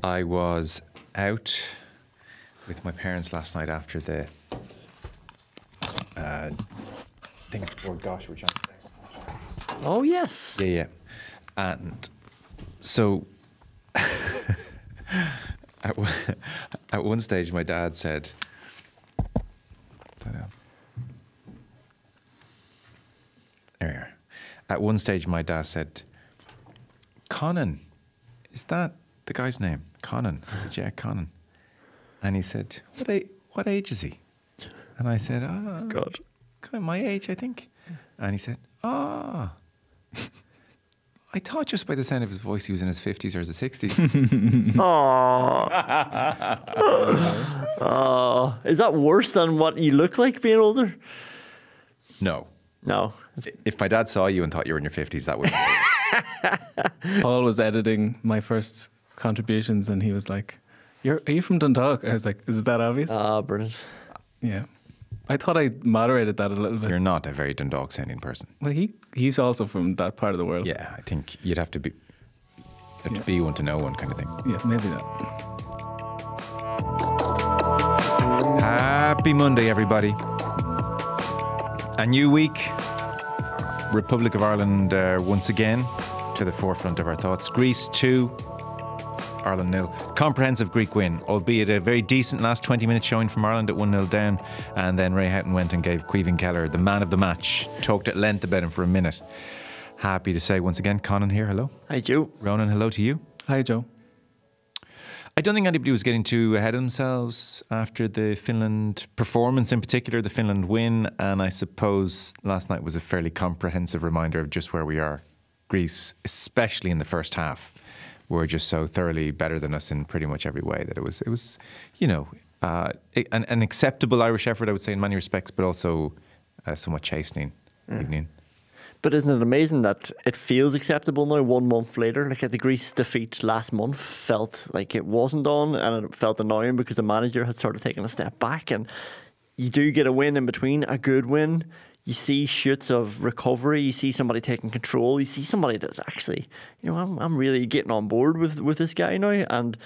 I was out with my parents last night after the thing. Oh gosh, we're trying to text. Oh yes. Yeah. And so at one stage, my dad said, there we are. At one stage, my dad said, Conan, is that the guy's name? Conan. I said, yeah, Conan. And he said, what age is he? And I said, God. Kind of my age, I think. And he said, I thought just by the sound of his voice he was in his 50s or his 60s. Oh, is that worse than what you look like being older? No. No. If my dad saw you and thought you were in your 50s, that would Paul was editing my first contributions and he was like, are you from Dundalk? I was like, is it that obvious? Brilliant. Yeah. I thought I moderated that a little bit. You're not a very Dundalk sounding person. Well, he's also from that part of the world. Yeah, I think you'd have to be one to know one kind of thing. Yeah, maybe that. Happy Monday, everybody. A new week. Republic of Ireland once again to the forefront of our thoughts. Greece 2, Ireland 0. Comprehensive Greek win, albeit a very decent last 20-minute showing from Ireland at 1-0 down. And then Ray Houghton went and gave Caoimhín Keller the man of the match. Talked at length about him for a minute. Happy to say once again, Conan here, hello. Hi, Joe. Ronan, hello to you. Hi, Joe. I don't think anybody was getting too ahead of themselves after the Finland performance, in particular the Finland win, and I suppose last night was a fairly comprehensive reminder of just where we are. Greece, especially in the first half, were just so thoroughly better than us in pretty much every way that it was an acceptable Irish effort, I would say, in many respects, but also somewhat chastening evening. But isn't it amazing that it feels acceptable now 1 month later? Like the Greece defeat last month felt like it wasn't on, and it felt annoying because the manager had sort of taken a step back, and you do get a win in between, a good win. You see shoots of recovery, you see somebody taking control, you see somebody that's actually, I'm really getting on board with this guy now, and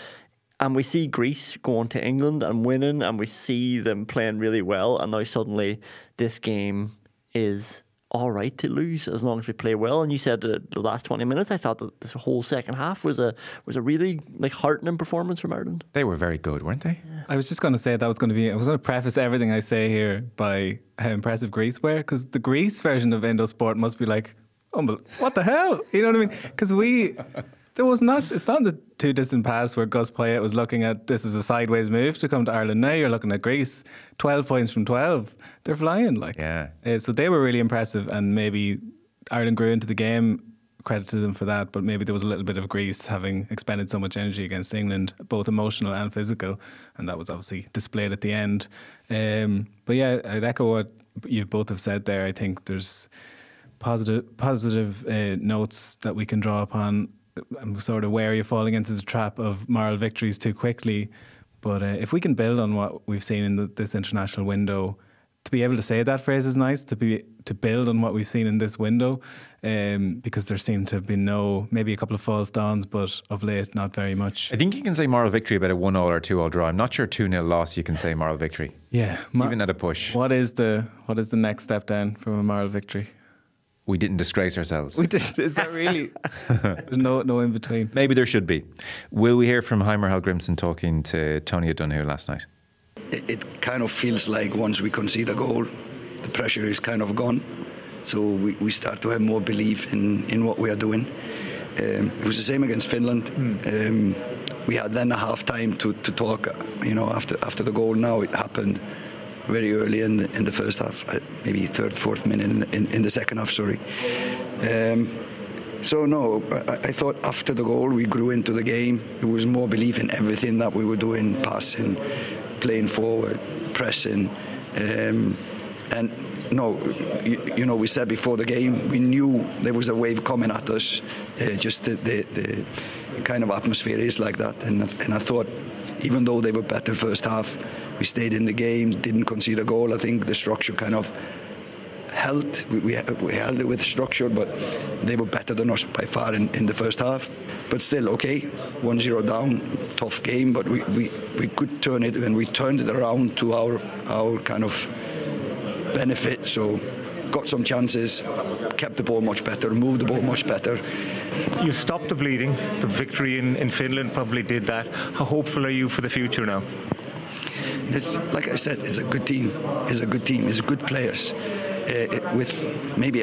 we see Greece going to England and winning, and we see them playing really well, and now suddenly this game is all right to lose as long as we play well. And you said the last 20 minutes, I thought that this whole second half was a really heartening performance from Ireland. They were very good, weren't they? Yeah. I was just going to say I was going to preface everything I say here by how impressive Greece were, because the Greece version of Indosport must be like, oh, what the hell? You know what I mean? Because it's not in the too distant past where Gus Poyet was looking at this as a sideways move to come to Ireland. Now you're looking at Greece, 12 points from 12. They're flying, Yeah. So they were really impressive, and maybe Ireland grew into the game. Credit to them for that, but maybe there was a little bit of Greece having expended so much energy against England, both emotional and physical, and that was obviously displayed at the end. But yeah, I'd echo what you both have said there. I think there's positive notes that we can draw upon. I'm sort of wary of falling into the trap of moral victories too quickly. But if we can build on what we've seen in this international window, to be able to say that phrase is nice, to build on what we've seen in this window, because there seemed to have been maybe a couple of false dawns, but of late, not very much. I think you can say moral victory about a 1-0 or 2-0 draw. I'm not sure 2-0 loss you can say moral victory. Yeah. Even at a push. What is the next step down from a moral victory? We didn't disgrace ourselves. We did. Is that really? There's no in between. Maybe there should be. Will we hear from Heimer Hallgrimsson talking to Tony O'Donoghue last night? It kind of feels like once we concede a goal, the pressure is kind of gone. So we start to have more belief in what we are doing. It was the same against Finland. We had then a half time to talk, after the goal. Now it happened very early in the first half, maybe third, fourth minute in the second half, sorry. So no, I thought after the goal we grew into the game. There was more belief in everything that we were doing, passing, playing forward, pressing. And no, we said before the game, we knew there was a wave coming at us. Just the kind of atmosphere is like that. And I thought, even though they were better first half, we stayed in the game, didn't concede a goal. I think the structure kind of held. We held it with structure, but they were better than us by far in the first half. But still, okay, 1-0 down, tough game, but we could turn it, and we turned it around to our kind of benefit. So got some chances, kept the ball much better, moved the ball much better. You stopped the bleeding. The victory in Finland probably did that. How hopeful are you for the future now? It's like I said, it's a good team. It's a good team. It's good players with maybe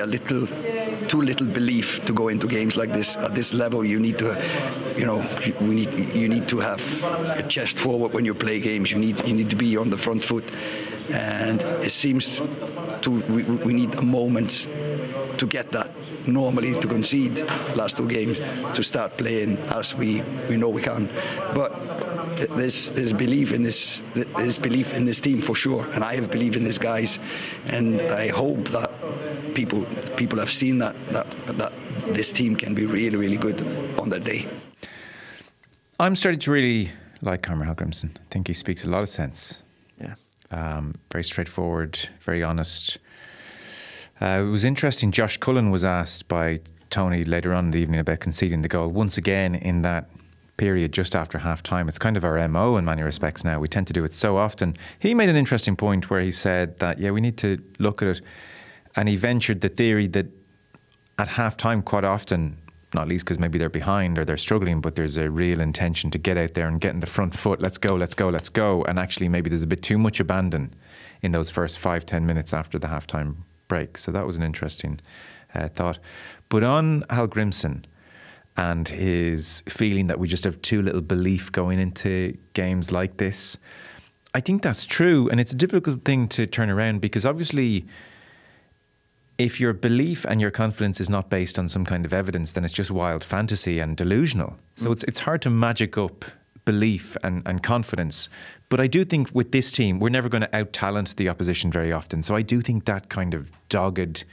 too little belief to go into games like this. At this level, you need to, you need to have a chest forward when you play games. You need to be on the front foot, and it seems we need a moment to get that. Normally to concede last two games, to start playing as we know we can, but there's belief in this. There's belief in this team for sure, and I have belief in these guys, and I hope that people have seen that this team can be really, really good on that day. I'm starting to really like Conor Hallgrimsson. I think he speaks a lot of sense. Yeah. Very straightforward, very honest. It was interesting. Josh Cullen was asked by Tony later on in the evening about conceding the goal. Once again, in that period just after half-time, it's kind of our MO in many respects now. We tend to do it so often. He made an interesting point where he said that, we need to look at it. And he ventured the theory that at half-time quite often, not least because maybe they're behind or they're struggling, but there's a real intention to get out there and get in the front foot. Let's go, let's go, let's go. And actually maybe there's a bit too much abandon in those first 5-10 minutes after the half-time break. So that was an interesting thought. But on Hallgrimsson and his feeling that we just have too little belief going into games like this, I think that's true. And it's a difficult thing to turn around because obviously if your belief and your confidence is not based on some kind of evidence, then it's just wild fantasy and delusional. So it's hard to magic up belief and confidence. But I do think with this team, we're never going to out-talent the opposition very often. So I do think that kind of dogged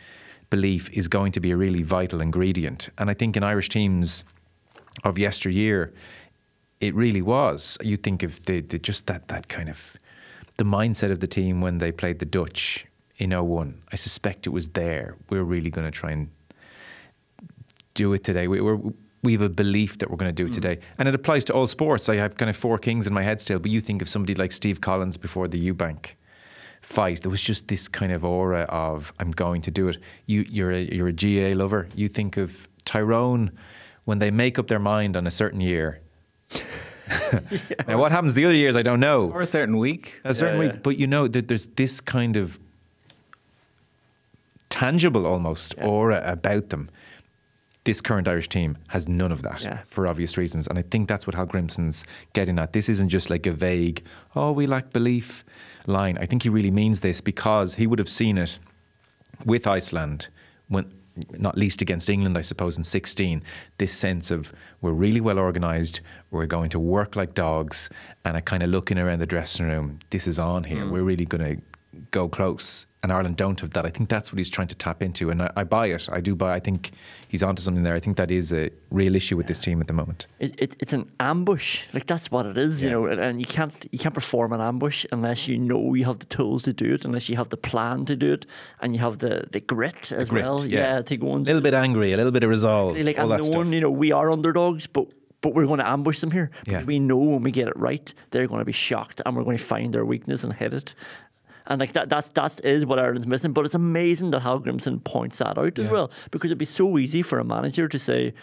belief is going to be a really vital ingredient. And I think in Irish teams of yesteryear, it really was. You think of just that kind of the mindset of the team when they played the Dutch in 01. I suspect it was there. We're really going to try and do it today. We have a belief that we're going to do it today. And it applies to all sports. I have kind of four kings in my head still, but you think of somebody like Steve Collins before the Eubank fight. There was just this kind of aura of, I'm going to do it. You're a GA lover. You think of Tyrone when they make up their mind on a certain year. Now, what happens the other years, I don't know. Or a certain week. A certain week. But there's this kind of tangible almost aura about them. This current Irish team has none of that for obvious reasons. And I think that's what Hallgrimsson's getting at. This isn't just like a vague, we lack belief line. I think he really means this because he would have seen it with Iceland, when, not least against England, I suppose, in 2016, this sense of we're really well organised, we're going to work like dogs, and a kind of looking around the dressing room, this is on here, we're really going to go close. And Ireland don't have that. I think that's what he's trying to tap into. And I buy it. I do buy. I think he's onto something there. I think that is a real issue with this team at the moment. It's an ambush. Like that's what it is, you know. And you can't perform an ambush unless you know you have the tools to do it, unless you have the plan to do it, and you have the grit as well. Yeah, to go on. A little bit angry, a little bit of resolve. Like all and that knowing, stuff. we are underdogs, but we're going to ambush them here because we know when we get it right, they're going to be shocked, and we're going to find their weakness and hit it. And like that is what Ireland's missing. But it's amazing that Hallgrimsson points that out as well, because it'd be so easy for a manager to say,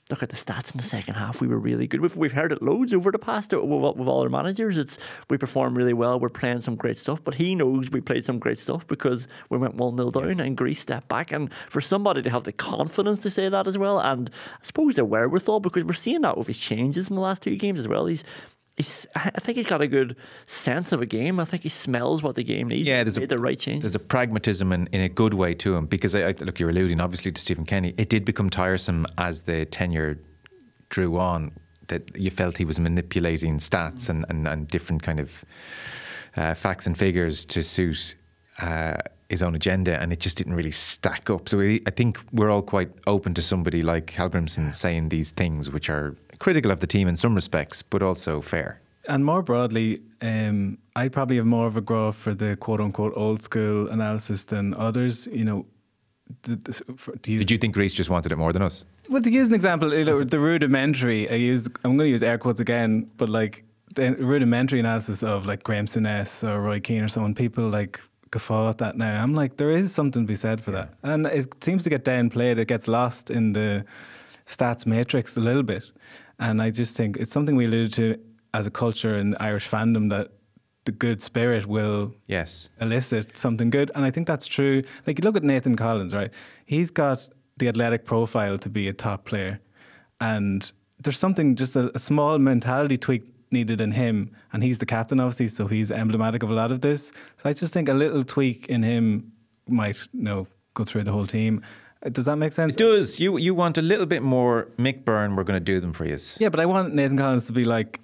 look at the stats in the second half, we were really good. We've heard it loads over the past with all our managers. We perform really well, we're playing some great stuff. But he knows we played some great stuff because we went 1-0 down and Greece stepped back. And for somebody to have the confidence to say that as well, and I suppose the wherewithal, because we're seeing that with his changes in the last two games as well. I think he's got a good sense of a game. I think he smells what the game needs. Yeah, made the right changes. There's a pragmatism in a good way to him, because look, you're alluding obviously to Stephen Kenny. It did become tiresome as the tenure drew on, that you felt he was manipulating stats and different kind of facts and figures to suit his own agenda, and it just didn't really stack up. So I think we're all quite open to somebody like Hallgrimsson saying these things which are critical of the team in some respects, but also fair. And more broadly, I probably have more of a graph for the quote unquote old school analysis than others. You know, Did you think Greece just wanted it more than us? Well, to use an example, the rudimentary, I'm going to use air quotes again, but like the rudimentary analysis of like Graham Souness or Roy Keane or someone, people like guffaw at that now. I'm like, there is something to be said for that. And it seems to get downplayed. It gets lost in the stats matrix a little bit. And I just think it's something we alluded to as a culture in Irish fandom, that the good spirit will elicit something good. And I think that's true. Like, you look at Nathan Collins, right? He's got the athletic profile to be a top player. And there's something, just a small mentality tweak needed in him. And he's the captain, obviously, so he's emblematic of a lot of this. So I just think a little tweak in him might, go through the whole team. Does that make sense? It does. You want a little bit more Mick Byrne, we're going to do them for you. Yeah, but I want Nathan Collins to be like,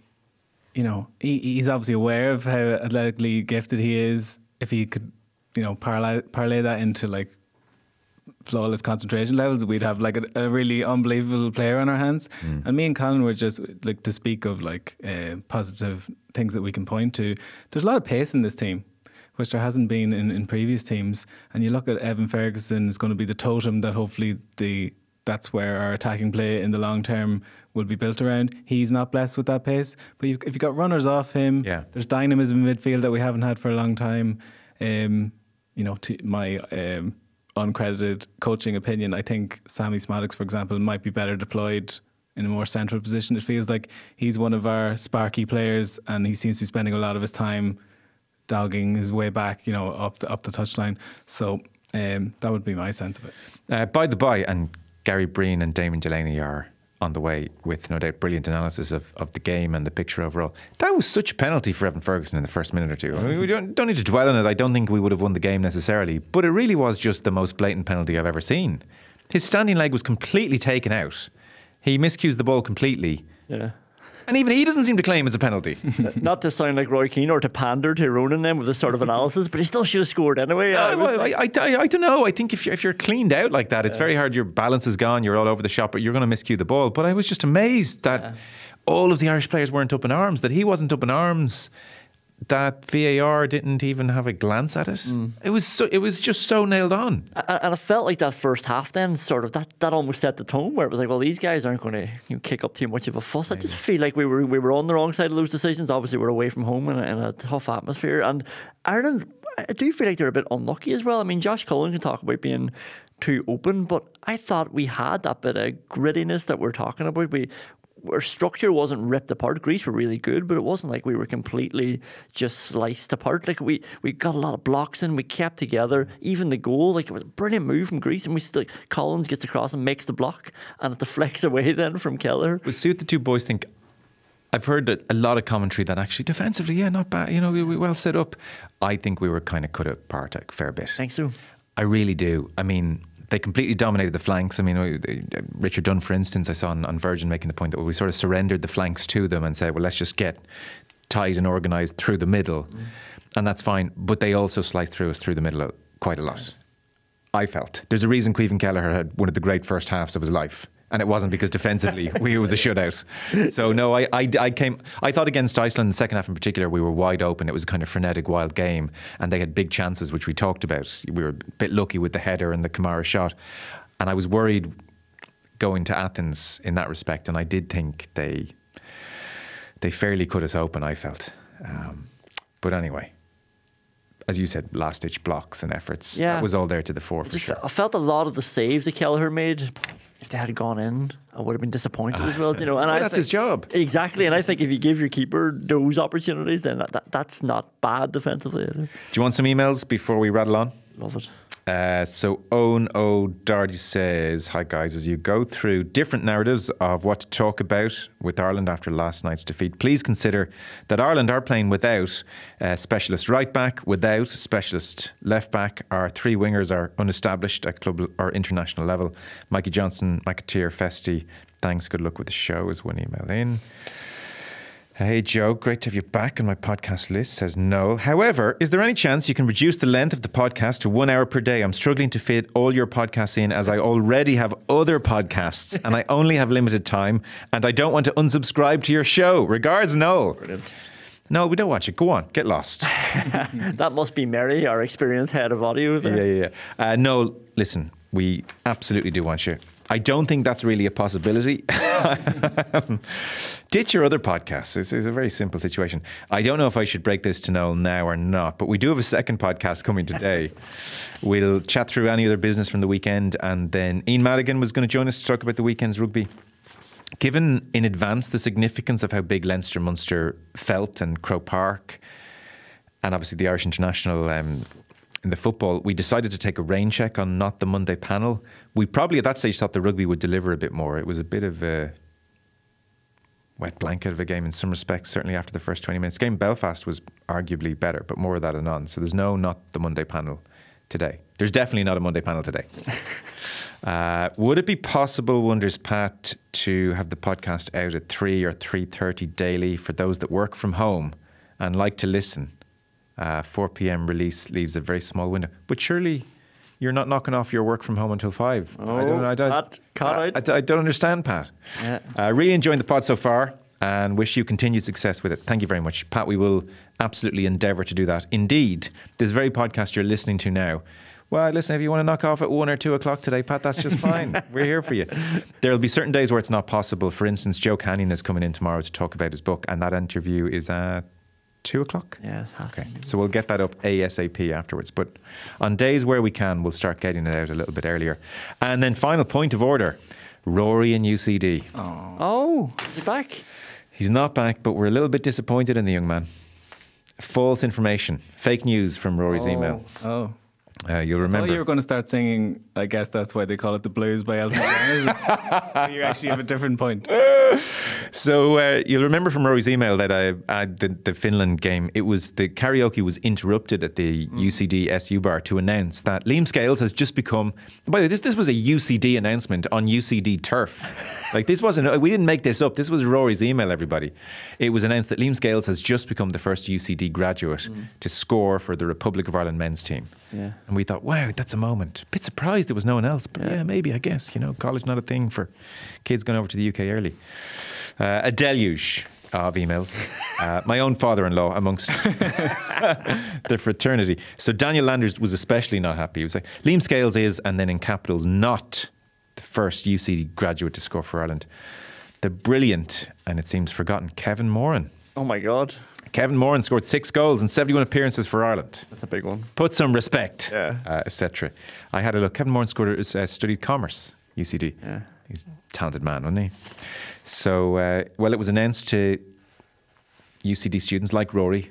he's obviously aware of how athletically gifted he is. If he could, parlay that into like flawless concentration levels, we'd have like a really unbelievable player on our hands. And me and Colin were just like, to speak of like positive things that we can point to. There's a lot of pace in this team, which there hasn't been in previous teams. And you look at Evan Ferguson is going to be the totem that hopefully that's where our attacking play in the long term will be built around. He's not blessed with that pace. But if you've got runners off him, there's dynamism in midfield that we haven't had for a long time. To my uncredited coaching opinion, I think Sammy Smaddox, for example, might be better deployed in a more central position. It feels like he's one of our sparky players, and he seems to be spending a lot of his time dogging his way back, up the touchline. So that would be my sense of it. By the by, and Gary Breen and Damon Delaney are on the way with, no doubt, brilliant analysis of the game and the picture overall. That was such a penalty for Evan Ferguson in the first minute or two. I mean, we don't need to dwell on it. I don't think we would have won the game necessarily, but it really was just the most blatant penalty I've ever seen. His standing leg was completely taken out. He miscues the ball completely. Yeah. And even he doesn't seem to claim it's a penalty. Not to sound like Roy Keane or to pander to Ronan then with this sort of analysis, but he still should have scored anyway. I don't know. I think if you're cleaned out like that, it's very hard. Your balance is gone. You're all over the shop, but you're going to miscue the ball. But I was just amazed that all of the Irish players weren't up in arms, that he wasn't up in arms, that VAR didn't even have a glance at it. It was just so nailed on. And I felt like that first half then sort of that almost set the tone, where it was like, well, these guys aren't going to kick up too much of a fuss. I just feel like we were on the wrong side of those decisions. Obviously, we're away from home in a tough atmosphere, and Ireland, I do feel like they're a bit unlucky as well. I mean, Josh Cullen can talk about being too open, but I thought we had that bit of grittiness that we're talking about. Our structure wasn't ripped apart. Greece were really good, but it wasn't like we were completely just sliced apart. Like we got a lot of blocks in, we kept together. Even the goal, like, it was a brilliant move from Greece, and we still, Collins gets across and makes the block, and it deflects away then from Keller. We'll see what the two boys think. I've heard a lot of commentary that actually defensively, not bad. We well set up. I think we were kind of cut apart a fair bit. Think so? I really do. I mean, they completely dominated the flanks. I mean, Richard Dunn, for instance, I saw on Virgin making the point that we sort of surrendered the flanks to them and said, well, let's just get tight and organised through the middle. And that's fine. But they also sliced through us through the middle quite a lot. I felt. There's a reason Caoimhin Kelleher had one of the great first halves of his life. And it wasn't because defensively it was a shutout. So no, I thought against Iceland in the second half in particular, we were wide open. It was a kind of frenetic, wild game, and they had big chances, which we talked about. We were a bit lucky with the header and the Kamara shot, and I was worried going to Athens in that respect. And I did think they fairly cut us open, I felt. But anyway, as you said, last-ditch blocks and efforts. Yeah. That was all there to the fore for sure. I felt a lot of the saves that Kelleher made, if they had gone in, I would have been disappointed as well. And that's his job. Exactly. And I think if you give your keeper those opportunities, then that's not bad defensively. Do you want some emails before we rattle on? Love it. So Owen O'Darty says, hi guys, as you go through different narratives of what to talk about with Ireland after last night's defeat, please consider that Ireland are playing without a specialist right back, without a specialist left back. Our three wingers are unestablished at club or international level. Mikey Johnson, McAteer, Festi, thanks, good luck with the show, is one email in. Hey Joe, great to have you back on my podcast list, says Noel. However, is there any chance you can reduce the length of the podcast to 1 hour per day? I'm struggling to fit all your podcasts in, as I already have other podcasts and I only have limited time, and I don't want to unsubscribe to your show. Regards, Noel. Brilliant. No, we don't watch it. Go on, get lost. That must be Mary, our experienced head of audio there. Yeah. No, listen, we absolutely do want you. I don't think that's really a possibility. Ditch your other podcasts. It's a very simple situation. I don't know if I should break this to Noel now or not, but we do have a second podcast coming today. We'll chat through any other business from the weekend, and then Ian Madigan was going to join us to talk about the weekend's rugby. Given in advance the significance of how big Leinster-Munster felt and Croke Park, and obviously the Irish International in the football, we decided to take a rain check on Not the Monday panel. We probably at that stage thought the rugby would deliver a bit more. It was a bit of a wet blanket of a game in some respects, certainly after the first 20 minutes. Game in Belfast was arguably better, but more of that anon. So there's no Not the Monday panel today. There's definitely not a Monday panel today. Would it be possible, wonders Pat, to have the podcast out at 3 or 3:30 daily for those that work from home and like to listen? 4 p.m. release leaves a very small window. But surely you're not knocking off your work from home until 5. I don't understand, Pat. Yeah. Really enjoying the pod so far and wish you continued success with it. Thank you very much. Pat, we will absolutely endeavour to do that. Indeed, this very podcast you're listening to now, well, listen, if you want to knock off at 1 or 2 o'clock today, Pat, that's just fine. We're here for you. There'll be certain days where it's not possible. For instance, Joe Canyon is coming in tomorrow to talk about his book, and that interview is at 2 o'clock? Yes. Okay. So we'll get that up ASAP afterwards. But on days where we can, we'll start getting it out a little bit earlier. And then final point of order, Rory and UCD. Oh, is he back? He's not back, but we're a little bit disappointed in the young man. False information, fake news from Rory's email. Oh. You'll remember. Oh, you were going to start singing, I guess that's why they call it the blues by Elton John. You actually have a different point. So you'll remember from Rory's email that the Finland game, it was the karaoke was interrupted at the UCD SU bar to announce that Liam Scales has just become, by the way, this was a UCD announcement on UCD turf. Like this wasn't, we didn't make this up. This was Rory's email, everybody. It was announced that Liam Scales has just become the first UCD graduate to score for the Republic of Ireland men's team. Yeah. And we thought, wow, that's a moment. A bit surprised there was no one else. But yeah, maybe, I guess, college not a thing for kids going over to the UK early. A deluge of emails. My own father-in-law amongst the fraternity. So Daniel Landers was especially not happy. He was like, Liam Scales is, and then in capitals, not the first UCD graduate to score for Ireland. The brilliant, and it seems forgotten, Kevin Moran. Oh my God. Kevin Moran scored 6 goals and 71 appearances for Ireland. That's a big one. Put some respect, Yeah. etc. I had a look. Kevin Moran studied commerce, UCD. Yeah. He's a talented man, wasn't he? So, it was announced to UCD students like Rory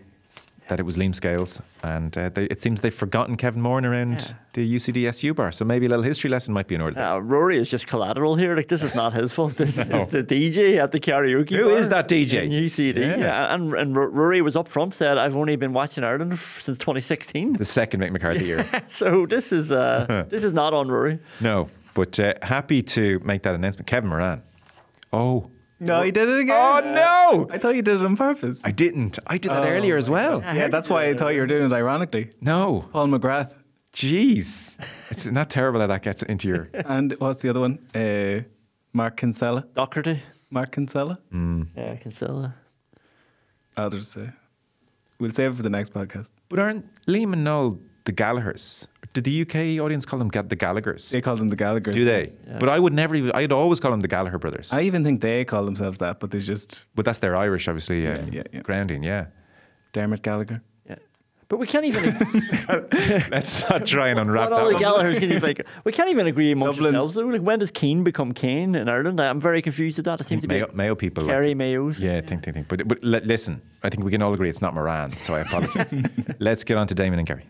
that it was Liam Scales, and it seems they've forgotten Kevin Moran around the UCD SU bar. So maybe a little history lesson might be in order. Rory is just collateral here. Like, this is not his fault. This is the DJ at the karaoke Who bar is that DJ? in UCD. Yeah. And Rory was up front, said, I've only been watching Ireland since 2016. The second Mick McCarthy year. So this is not on Rory. No, but happy to make that announcement. Kevin Moran. Oh. No, you did it again. Oh, no. I thought you did it on purpose. I didn't. I did that earlier as well. Yeah, that's why I thought you were doing it ironically. No. Paul McGrath. Jeez. It's not terrible how that gets into your... And what's the other one? Mark Kinsella. Docherty. Mark Kinsella. Yeah, Kinsella. I'll just say. We'll save it for the next podcast. But aren't Liam and Noel the Gallaghers? Did the UK audience call them the Gallaghers? They call them the Gallaghers. Do they? Yeah. But I would never even... I'd always call them the Gallagher brothers. I even think they call themselves that, but they just... But that's their Irish, obviously, grounding, Dermot Gallagher. Yeah. But we can't even... Let's not try and unwrap what that all the one. Gallaghers can you like? We can't even agree amongst Dublin. ourselves. Like, when does Keane become Kane in Ireland? I'm very confused at that. It seems to be Mayo people. Kerry Mayos. Yeah, think. But listen, I think we can all agree it's not Moran, so I apologise. Let's get on to Damon and Gary.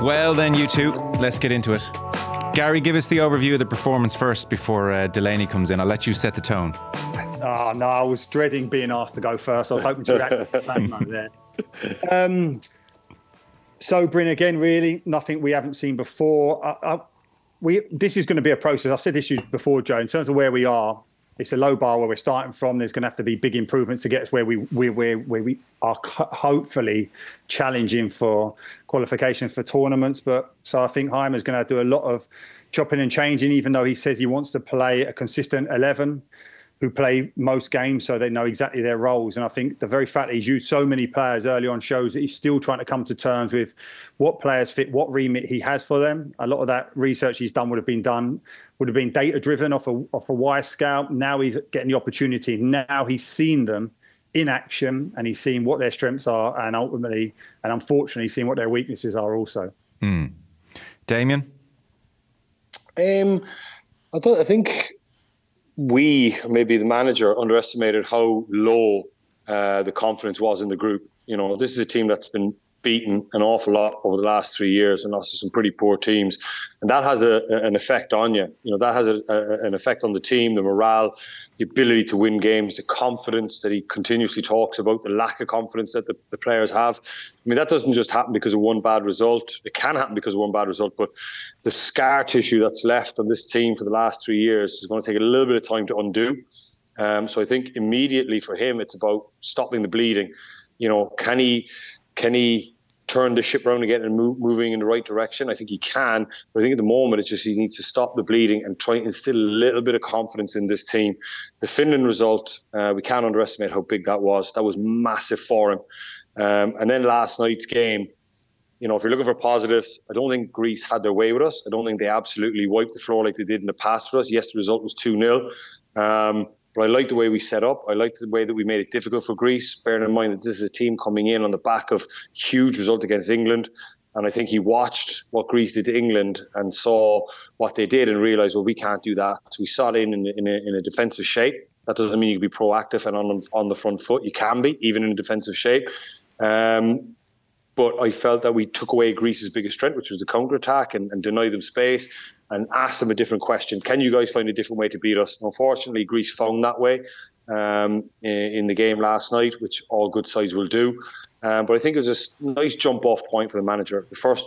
Well then, you two, let's get into it. Gary, give us the overview of the performance first before Delaney comes in. I'll let you set the tone. Oh, no, I was dreading being asked to go first. I was hoping to react to that moment there. Sobering again, really. Nothing we haven't seen before. This is going to be a process. I've said this before, Joe. In terms of where we are, it's a low bar where we're starting from. There's going to have to be big improvements to get us where we are hopefully challenging for qualification for tournaments. But so I think Heimer's going to do a lot of chopping and changing, even though he says he wants to play a consistent 11 who play most games so they know exactly their roles. And I think the very fact that he's used so many players early on shows that he's still trying to come to terms with what players fit, what remit he has for them. A lot of that research he's done would have been data driven off a Wyscout. Now he's getting the opportunity. Now he's seen them in action and he's seen what their strengths are and ultimately, and unfortunately, seen what their weaknesses are also. Damien? I think maybe the manager, underestimated how low the confidence was in the group. You know, this is a team that's been beaten an awful lot over the last 3 years and also some pretty poor teams. And that has an effect on you. You know, that has an effect on the team, the morale, the ability to win games, the confidence that he continuously talks about, the lack of confidence that the players have. I mean, that doesn't just happen because of one bad result. It can happen because of one bad result, but the scar tissue that's left on this team for the last 3 years is going to take a little bit of time to undo. So I think immediately for him, it's about stopping the bleeding. You know, can he turn the ship around again and moving in the right direction? I think he can, but I think at the moment it's just he needs to stop the bleeding and try and instill a little bit of confidence in this team. The Finland result, we can't underestimate how big that was. That was massive for him. And then last night's game, you know, if you're looking for positives, I don't think Greece had their way with us. I don't think they absolutely wiped the floor like they did in the past for us. Yes, the result was 2-0. But I like the way we set up. I like the way that we made it difficult for Greece, bearing in mind that this is a team coming in on the back of huge result against England. And I think he watched what Greece did to England and saw what they did and realised, well, we can't do that. So we sat in a defensive shape. That doesn't mean you can be proactive and on the front foot. You can be, even in defensive shape. But I felt that we took away Greece's biggest strength, which was the counter-attack, and denied them space and asked them a different question. Can you guys find a different way to beat us? And unfortunately, Greece found that way in the game last night, which all good sides will do. But I think it was a nice jump-off point for the manager. The first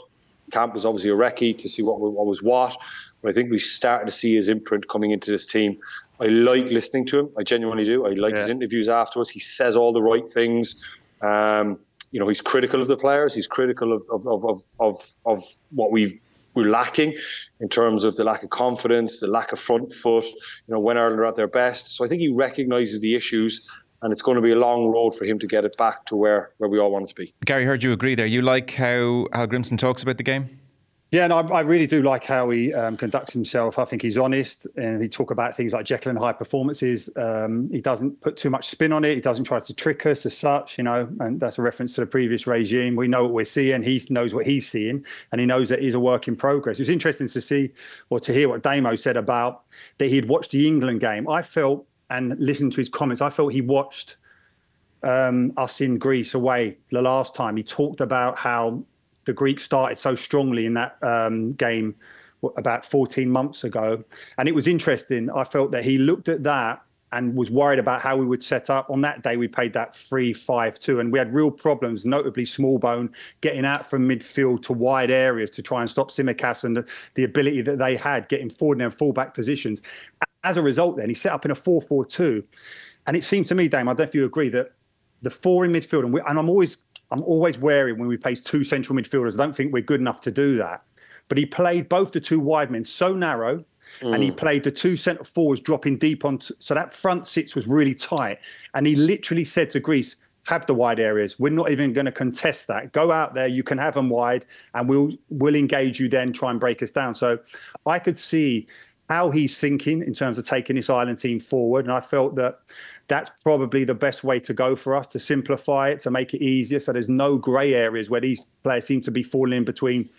camp was obviously a recce to see what was what. But I think we started to see his imprint coming into this team. I like listening to him. I genuinely do. I like his interviews afterwards. He says all the right things. You know, he's critical of the players. He's critical of what we're lacking in terms of the lack of confidence, the lack of front foot, you know, when Ireland are at their best. So I think he recognises the issues, and it's going to be a long road for him to get it back to where we all want it to be. Gary, heard you agree there. You like how Hal Grimson talks about the game? Yeah, and I really do like how he conducts himself. I think he's honest, and he talk about things like Jekyll and Hyde performances. He doesn't put too much spin on it. He doesn't try to trick us as such, you know, and that's a reference to the previous regime. We know what we're seeing. He knows what he's seeing, and he knows that he's a work in progress. It was interesting to see or to hear what Damo said about that he'd watched the England game. I felt, and listened to his comments, I felt he watched us in Greece away the last time. He talked about how the Greeks started so strongly in that game about 14 months ago. And it was interesting. I felt that he looked at that and was worried about how we would set up. On that day, we played that 3-5-2, and we had real problems, notably Smallbone, getting out from midfield to wide areas to try and stop Tsimikas and the ability that they had getting forward in their fullback positions. As a result, then, he set up in a 4-4-2. And it seemed to me, Dame, I don't know if you agree, that the four in midfield, and I'm always wary when we play two central midfielders. I don't think we're good enough to do that. But he played both the two wide men so narrow, and he played the two centre forwards dropping deep on. So that front six was really tight. And he literally said to Greece, have the wide areas. We're not even going to contest that. Go out there, you can have them wide, and we'll engage you then, try and break us down. So I could see how he's thinking in terms of taking this Ireland team forward. And I felt that that's probably the best way to go for us, to simplify it, to make it easier. So there's no grey areas where these players seem to be falling in between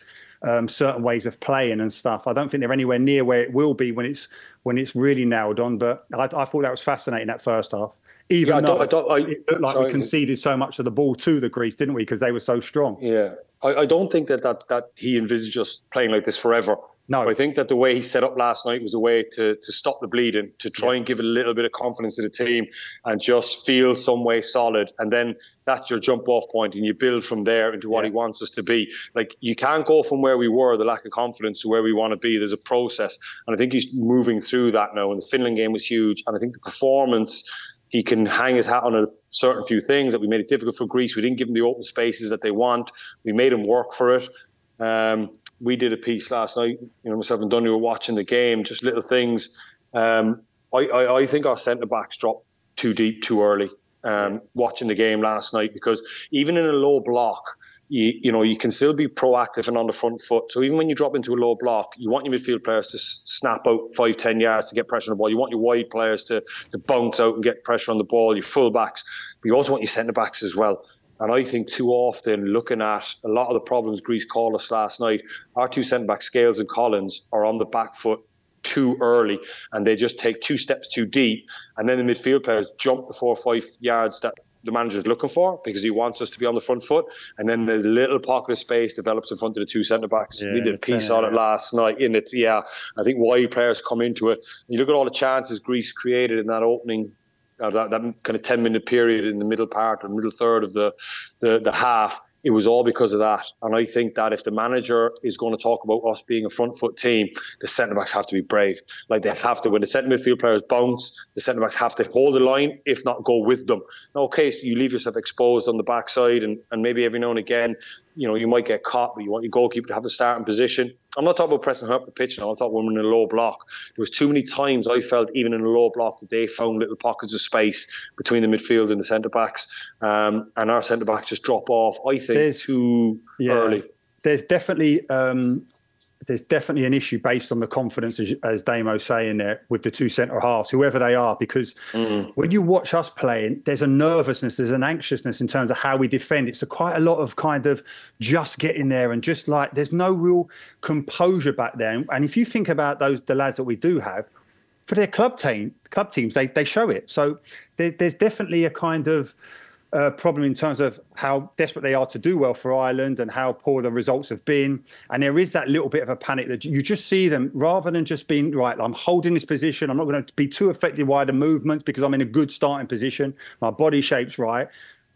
certain ways of playing and stuff. I don't think they're anywhere near where it will be when it's really nailed on. But I thought that was fascinating, that first half. Even though it looked like we conceded so much of the ball to the Greece, didn't we? Because they were so strong. Yeah. I don't think that he envisaged us playing like this forever. No, I think that the way he set up last night was a way to stop the bleeding, to try and give a little bit of confidence to the team and just feel some way solid. And then that's your jump off point, and you build from there into what he wants us to be. Like, you can't go from where we were, the lack of confidence, to where we want to be. There's a process. And I think he's moving through that now. And the Finland game was huge. And I think the performance, he can hang his hat on a certain few things, that we made it difficult for Greece. We didn't give them the open spaces that they want. We made them work for it. we did a piece last night. Myself and Donny were watching the game, just little things. I think our centre backs dropped too deep too early. Watching the game last night, because even in a low block, you can still be proactive and on the front foot. So even when you drop into a low block, you want your midfield players to snap out 5-10 yards to get pressure on the ball. You want your wide players to bounce out and get pressure on the ball, your full backs. But you also want your centre backs as well. And I think too often, looking at a lot of the problems Greece called us last night, our two centre backs, Scales and Collins, are on the back foot too early, and they just take 2 steps too deep, and then the midfield players jump the 4 or 5 yards that the manager is looking for, because he wants us to be on the front foot, and then the little pocket of space develops in front of the 2 centre backs. We did a piece on it last night, and it's I think why players come into it. You look at all the chances Greece created in that opening, that kind of 10-minute period in the middle part or middle third of the half. It was all because of that. And I think that if the manager is going to talk about us being a front foot team, the centre-backs have to be brave. Like, they have to. When the centre midfield players bounce, the centre-backs have to hold the line, if not go with them. Okay, so you leave yourself exposed on the backside, and maybe every now and again, you might get caught, but you want your goalkeeper to have the starting position. I'm not talking about pressing up the pitch now. I'm talking when we're in a low block. There was too many times I felt, even in a low block, that they found little pockets of space between the midfield and the centre-backs. And our centre-backs just drop off, I think, too early. There's definitely an issue based on the confidence, as Damo's saying there, with the 2 centre halves, whoever they are, because when you watch us playing, there's a nervousness, there's an anxiousness in terms of how we defend. It's quite a lot of kind of just getting there, and just like there's no real composure back there. And if you think about the lads that we do have, for their club teams, they show it. So there's definitely a kind of problem in terms of how desperate they are to do well for Ireland and how poor the results have been. And there is that little bit of a panic that you just see them, rather than just being, right, I'm holding this position, I'm not going to be too affected by the movements because I'm in a good starting position, my body shape's right.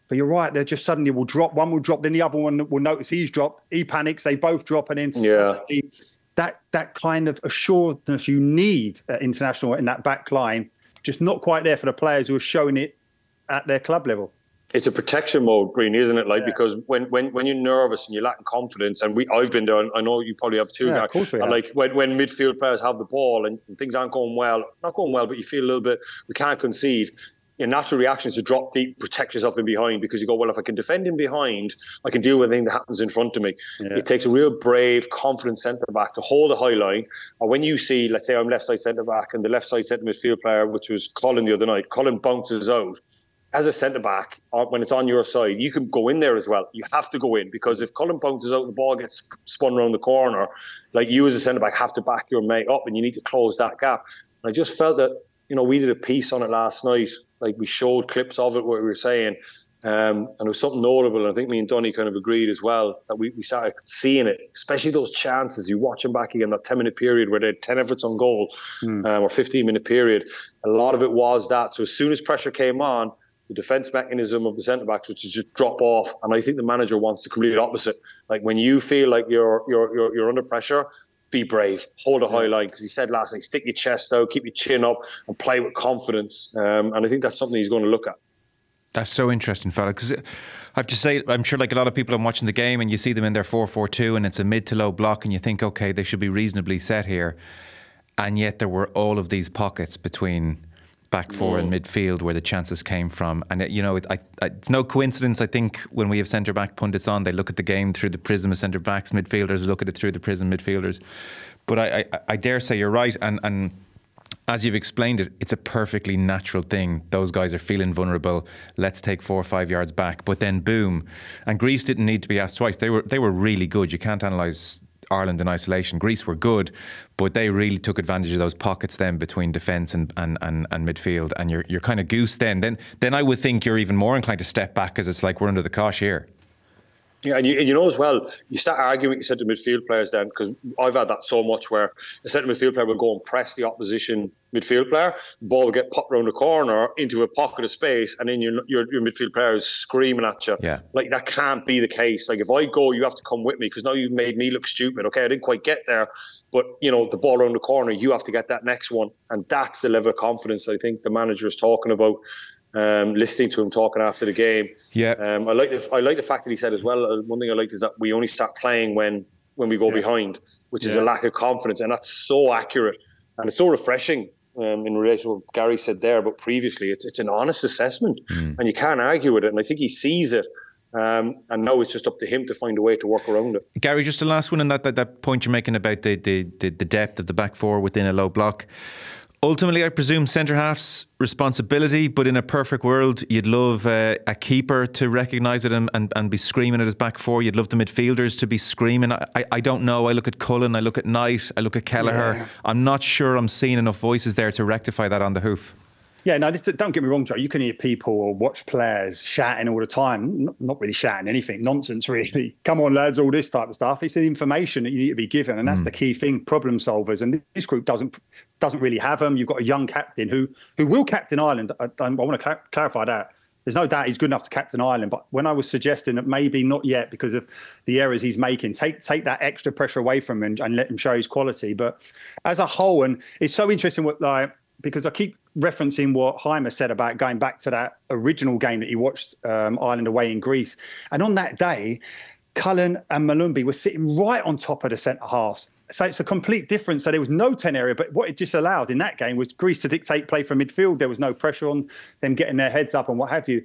But you're right, they just suddenly will drop. One will drop, then the other one will notice he's dropped, he panics, they both drop, and then suddenly that kind of assuredness you need at international in that back line, just not quite there for the players who are showing it at their club level. It's a protection mode, Green, isn't it? Because when you're nervous and you're lacking confidence, and I've been there, and I know you probably have too. Yeah, of course we have. Like when midfield players have the ball and things aren't going well, but you feel a little bit, we can't concede. Your natural reaction is to drop deep, protect yourself in behind, because you go, well, if I can defend in behind, I can deal with anything that happens in front of me. Yeah. It takes a real brave, confident centre-back to hold a high line. Or when you see, let's say I'm left side centre-back, and the left side centre midfield player, which was Colin the other night, Colin bounces out. As a centre-back, when it's on your side, you can go in there as well. You have to go in, because if Colin bounces out and the ball gets spun around the corner, like, you as a centre-back have to back your mate up, and you need to close that gap. And I just felt that, we did a piece on it last night. Like, we showed clips of it, what we were saying. And it was something notable. And I think me and Donny kind of agreed as well, that we started seeing it, especially those chances. You watch them back again, that 10-minute period where they had 10 efforts on goal, or 15-minute period. A lot of it was that. So as soon as pressure came on, the defence mechanism of the centre-backs, which is just drop off. And I think the manager wants the complete opposite. Like, when you feel like you're under pressure, be brave, hold a high line, because he said last night, stick your chest out, keep your chin up, and play with confidence. And I think that's something he's going to look at. That's so interesting, fella, because I have to say, I'm sure like a lot of people, I'm watching the game and you see them in their 4-4-2 and it's a mid to low block and you think, okay, they should be reasonably set here. And yet there were all of these pockets between back four and midfield where the chances came from. And, it's no coincidence, I think, when we have centre-back pundits on, they look at the game through the prism of centre-backs, midfielders look at it through the prism of midfielders. But I dare say you're right. And as you've explained it, it's a perfectly natural thing. Those guys are feeling vulnerable. Let's take 4 or 5 yards back. But then, boom. And Greece didn't need to be asked twice. They were really good. You can't analyse Ireland in isolation. Greece were good, but they really took advantage of those pockets then between defence and midfield. And you're kind of goose then. Then I would think you're even more inclined to step back, because it's like we're under the cosh here. Yeah, and you know as well, you start arguing with your centre midfield players then, because I've had that so much where a centre midfield player will go and press the opposition midfield player, the ball will get popped around the corner into a pocket of space, and then your midfield player is screaming at you. Yeah. Like, that can't be the case. Like, if I go, you have to come with me, because now you've made me look stupid. Okay, I didn't quite get there, but, the ball around the corner, you have to get that next one. And that's the level of confidence I think the manager is talking about. Listening to him talking after the game. Yeah. I like the fact that he said as well, one thing I liked is that we only start playing when when we go behind, which is a lack of confidence. And that's so accurate. And it's so refreshing in relation to what Gary said there. But previously, it's an honest assessment. And you can't argue with it. And I think he sees it. And now it's just up to him to find a way to work around it. Gary, just the last one on that point you're making about the depth of the back four within a low block. Ultimately, I presume centre-half's responsibility, but in a perfect world, you'd love a keeper to recognise it and be screaming at his back four. You'd love the midfielders to be screaming. I don't know. I look at Cullen, I look at Knight, I look at Kelleher. Yeah. I'm not sure I'm seeing enough voices there to rectify that on the hoof. Yeah, no, don't get me wrong, Joe. You can hear people or watch players shouting all the time. Not really shouting anything. Nonsense, really. Come on, lads, all this type of stuff. It's the information that you need to be given. And that's the key thing, problem solvers. And this group doesn't really have them. You've got a young captain who will captain Ireland. I want to clarify that. There's no doubt he's good enough to captain Ireland. But when I was suggesting that maybe not yet because of the errors he's making, take that extra pressure away from him and let him show his quality. But as a whole, and it's so interesting because I keep referencing what Heimer said about going back to that original game that he watched Ireland away in Greece. And on that day, Cullen and Malumbi were sitting right on top of the centre halves. So it's a complete difference. So there was no 10 area, but what it disallowed in that game was Greece to dictate play from midfield. There was no pressure on them getting their heads up and what have you.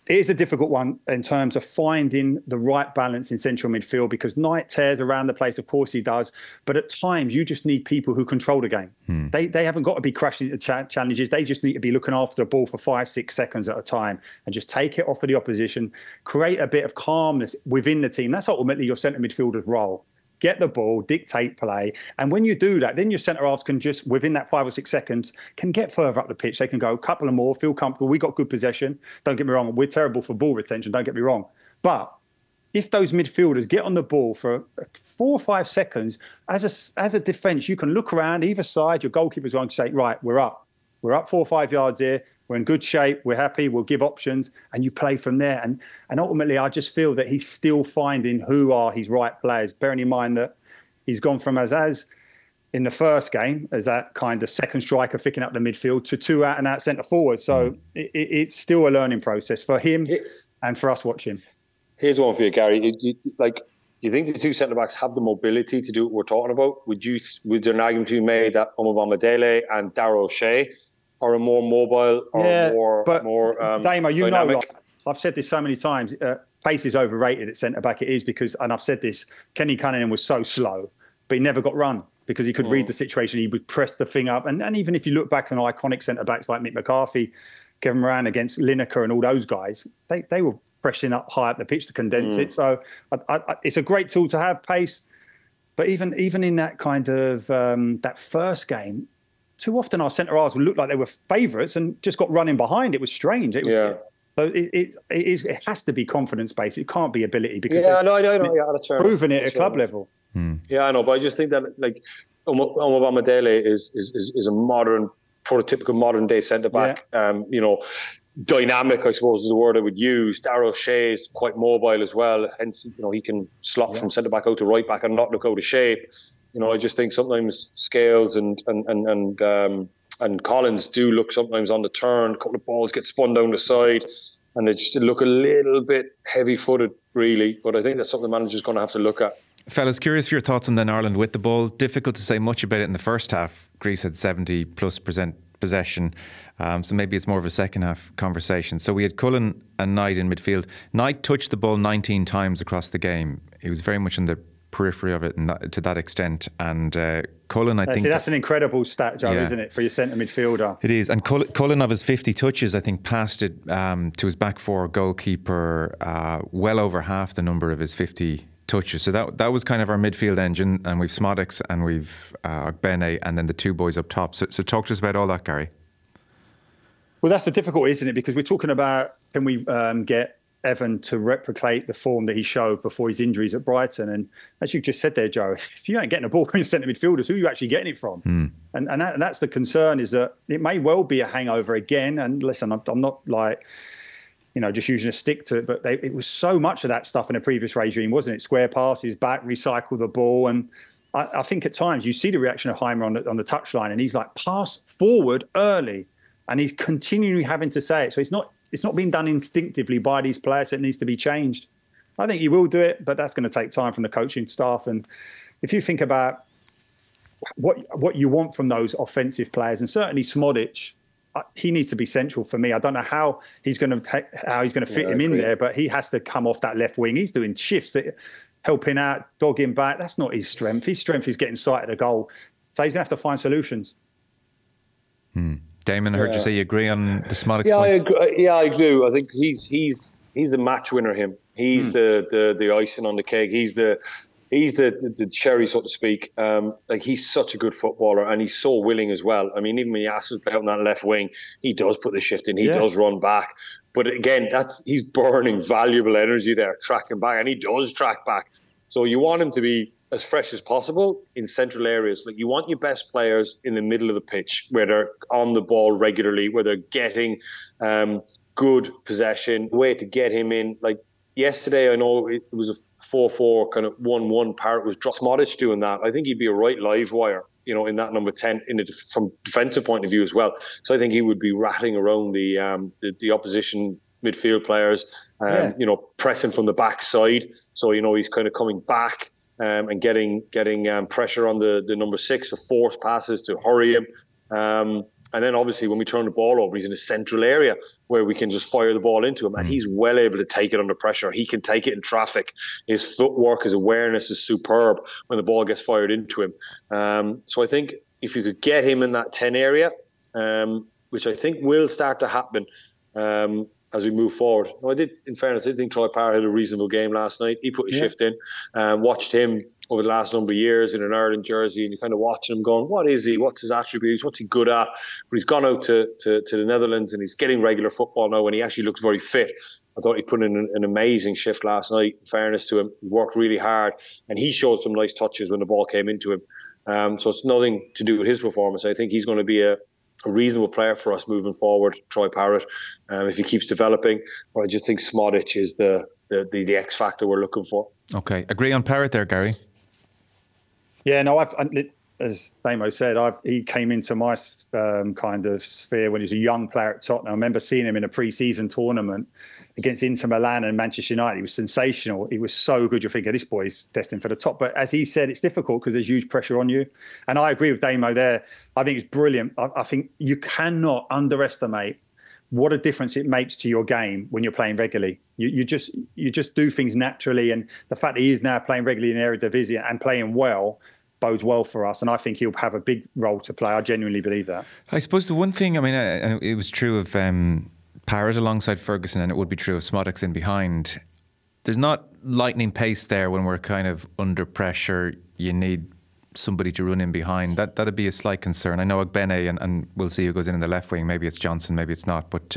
It is a difficult one in terms of finding the right balance in central midfield because Knight tears around the place, of course he does, but at times you just need people who control the game. They haven't got to be crashing into challenges. They just need to be looking after the ball for 5-6 seconds at a time and just take it off of the opposition, create a bit of calmness within the team. That's ultimately your centre midfielder's role. Get the ball, dictate play. And when you do that, then your centre-halves can just, within that 5 or 6 seconds, can get further up the pitch. They can go a couple of more, feel comfortable. We got good possession. Don't get me wrong. We're terrible for ball retention. Don't get me wrong. But if those midfielders get on the ball for 4 or 5 seconds, as a defence, you can look around either side. Your goalkeeper's going to say, right, we're up. We're up 4 or 5 yards here. We're in good shape. We're happy. We'll give options. And you play from there. And ultimately, I just feel that he's still finding who are his right players, bearing in mind that he's gone from as in the first game, as that kind of second striker picking up the midfield, to 2 out-and-out centre-forward. So it's still a learning process for him and for us watching. Here's one for you, Gary. You think the 2 centre-backs have the mobility to do what we're talking about? Would there an argument to be made that Omobamidele and Darragh O'Shea are a more mobile or more Damo, you dynamic? know, I've said this so many times, pace is overrated at centre-back. It is because, and I've said this, Kenny Cunningham was so slow, but he never got run because he could read the situation. He would press the thing up. And even if you look back on iconic centre-backs like Mick McCarthy, Kevin Moran against Lineker and all those guys, they were pressing up high up the pitch to condense it. So it's a great tool to have, pace. But even in that kind of, that first game, too often our centre-halves would look like they were favourites and just got running behind. It was strange. It was, So it has to be confidence-based. It can't be ability because I know. Proving it at club level. Yeah, I know, but I just think that like Omobamidele is a modern, prototypical modern-day centre-back. Dynamic, I suppose, is the word I would use. Darragh O'Shea is quite mobile as well. Hence, he can slot from centre-back out to right-back and not look out of shape. I just think sometimes Scales and Collins do look sometimes on the turn. A couple of balls get spun down the side and they just look a little bit heavy-footed, really. But I think that's something the manager's going to have to look at. Fellas, curious for your thoughts on then Ireland with the ball. Difficult to say much about it in the first half. Greece had 70+% possession. So maybe it's more of a second half conversation. So we had Cullen and Knight in midfield. Knight touched the ball 19 times across the game. He was very much in the periphery of it to that extent. And Cullen, I think... that's an incredible stat, Joe, isn't it, for your centre midfielder? It is. And Cullen, of his 50 touches, I think passed it to his back four goalkeeper well over half the number of his 50 touches. So that was kind of our midfield engine. And we've Smodics and we've Ogbene and then the 2 boys up top. So talk to us about all that, Gary. Well, that's the difficulty, isn't it? Because we're talking about, can we get Evan to replicate the form that he showed before his injuries at Brighton? And as you just said there, Joe, if you ain't getting the ball from your centre midfielders, who are you actually getting it from? And that's the concern, is that it may well be a hangover again. And listen, I'm not like, just using a stick to it, but it was so much of that stuff in the previous regime, wasn't it? Square passes back, recycle the ball. And I think at times you see the reaction of Heimer on the touchline and he's like, pass forward early. And he's continually having to say it. So it's not being done instinctively by these players. So it needs to be changed. I think he will do it, but that's going to take time from the coaching staff. And if you think about what you want from those offensive players, and certainly Smodic, he needs to be central for me. I don't know how he's going to fit him in there, but he has to come off that left wing. He's doing shifts, helping out, dogging back. That's not his strength. His strength is getting sight of the goal. So he's going to have to find solutions. Damon, I heard you say you agree on the Smodic point. I agree. Yeah, I do. I think he's a match winner. He's the icing on the cake. He's the cherry, so to speak. Like, he's such a good footballer, and he's so willing as well. I mean, even when you ask him to play out on that left wing, he does put the shift in. He does run back. But again, he's burning valuable energy there, tracking back, and he does track back. So you want him to be as fresh as possible in central areas. Like, you want your best players in the middle of the pitch, where they're on the ball regularly, where they're getting good possession. Way to get him in. Like yesterday, I know it was a 4-4 kind of 1-1 part was Smodic doing that. I think he'd be a right live wire, in that number 10 from defensive point of view as well. So I think he would be rattling around the opposition midfield players, pressing from the backside. So he's kind of coming back and getting pressure on the number 6 for force passes to hurry him. And then obviously when we turn the ball over, he's in a central area where we can just fire the ball into him, and he's well able to take it under pressure. He can take it in traffic. His footwork, his awareness is superb when the ball gets fired into him. So I think if you could get him in that 10 area, which I think will start to happen as we move forward. In fairness, I did think Troy Parrott had a reasonable game last night. He put a shift in. Watched him over the last number of years in an Ireland jersey, and you kind of watching him going, what is he? What's his attributes? What's he good at? But he's gone out to the Netherlands, and he's getting regular football now, and he actually looks very fit. I thought he put in an amazing shift last night. In fairness to him, he worked really hard, and he showed some nice touches when the ball came into him. So it's nothing to do with his performance. I think he's going to be a reasonable player for us moving forward, Troy Parrott, if he keeps developing. But I just think Smodic is the X factor we're looking for. Okay, agree on Parrott there, Gary? Yeah, no, as Damo said, he came into my kind of sphere when he was a young player at Tottenham. I remember seeing him in a pre-season tournament against Inter Milan and Manchester United. He was sensational. He was so good. You're thinking, this boy's destined for the top. But as he said, it's difficult because there's huge pressure on you. And I agree with Damo there. I think it's brilliant. I think you cannot underestimate what a difference it makes to your game when you're playing regularly. You just do things naturally, and the fact that he is now playing regularly in Eredivisie and playing well bodes well for us, and I think he'll have a big role to play. I genuinely believe that. I suppose the one thing, it was true of Parrott alongside Ferguson, and it would be true of Smodic in behind. There's not lightning pace there when we're kind of under pressure. You need somebody to run in behind. That'd be a slight concern. I know Ogbene, and we'll see who goes in the left wing. Maybe it's Johnson, maybe it's not. But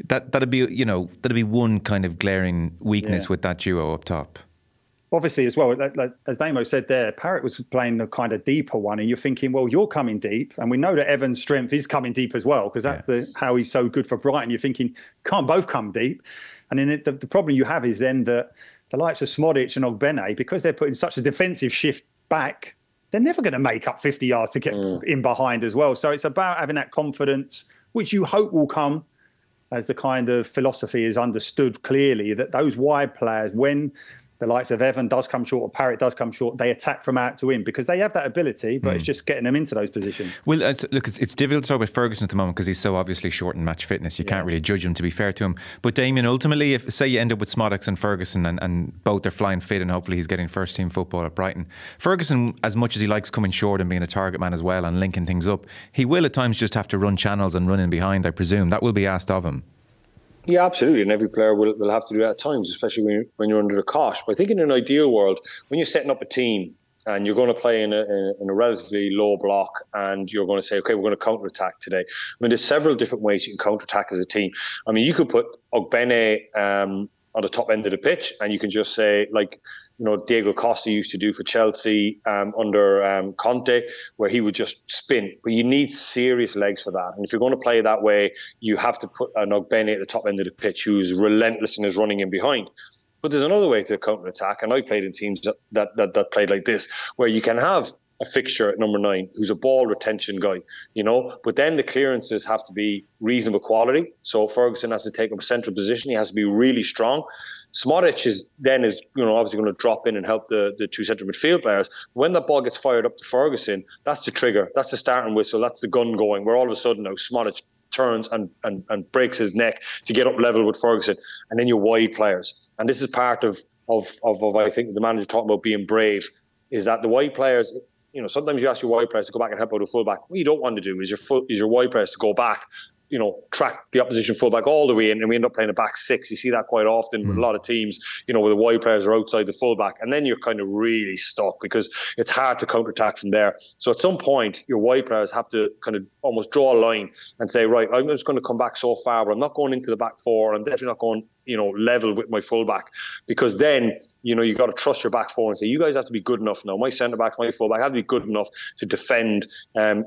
that'd be one kind of glaring weakness with that duo up top. Obviously, as well, as Damo said there, Parrott was playing the kind of deeper one, and you're thinking, well, you're coming deep, and we know that Evan's strength is coming deep as well, because that's how he's so good for Brighton. You're thinking, can't both come deep? And then the problem you have is then that the likes of Smodic and Ogbene, because they're putting such a defensive shift back, they're never going to make up 50 yards to get in behind as well. So it's about having that confidence, which you hope will come as the kind of philosophy is understood clearly, that those wide players, when the likes of Evan does come short or Parrott does come short, they attack from out to in, because they have that ability, but it's just getting them into those positions. Well, look, it's difficult to talk about Ferguson at the moment because he's so obviously short in match fitness. You can't really judge him, to be fair to him. But Damien, ultimately, if say you end up with Smodic and Ferguson and both are flying fit and hopefully he's getting first team football at Brighton, Ferguson, as much as he likes coming short and being a target man as well and linking things up, he will at times just have to run channels and run in behind, I presume. That will be asked of him. Yeah, absolutely. And every player will have to do that at times, especially when you're under the cosh. But I think in an ideal world, when you're setting up a team and you're going to play in a relatively low block and you're going to say, okay, we're going to counter-attack today. I mean, there's several different ways you can counter-attack as a team. I mean, you could put Ogbene on the top end of the pitch, and you can just say, like, Diego Costa used to do for Chelsea under Conte, where he would just spin. But you need serious legs for that. And if you're going to play that way, you have to put an Ogbene at the top end of the pitch who's relentless in his running in behind. But there's another way to counter-attack, and I've played in teams that played like this, where you can have a fixture at number 9 who's a ball retention guy, but then the clearances have to be reasonable quality. So Ferguson has to take up a central position. He has to be really strong. Smotic is obviously going to drop in and help the two central midfield players. When that ball gets fired up to Ferguson, that's the trigger. That's the starting whistle. That's the gun going, where all of a sudden now Smotic turns and breaks his neck to get up level with Ferguson. And then your wide players. And this is part of I think the manager talking about being brave, is that the wide players, sometimes you ask your wide players to go back and help out a fullback. What you don't want to do is your wide players to go back, track the opposition fullback all the way in, and we end up playing a back 6. You see that quite often with a lot of teams, where the wide players are outside the fullback, and then you're kind of really stuck because it's hard to counterattack from there. So at some point, your wide players have to kind of almost draw a line and say, right, I'm just going to come back so far, but I'm not going into the back 4. I'm definitely not going level with my fullback, because then you got to trust your back 4 and say, you guys have to be good enough now. My centre backs, my fullback have to be good enough to defend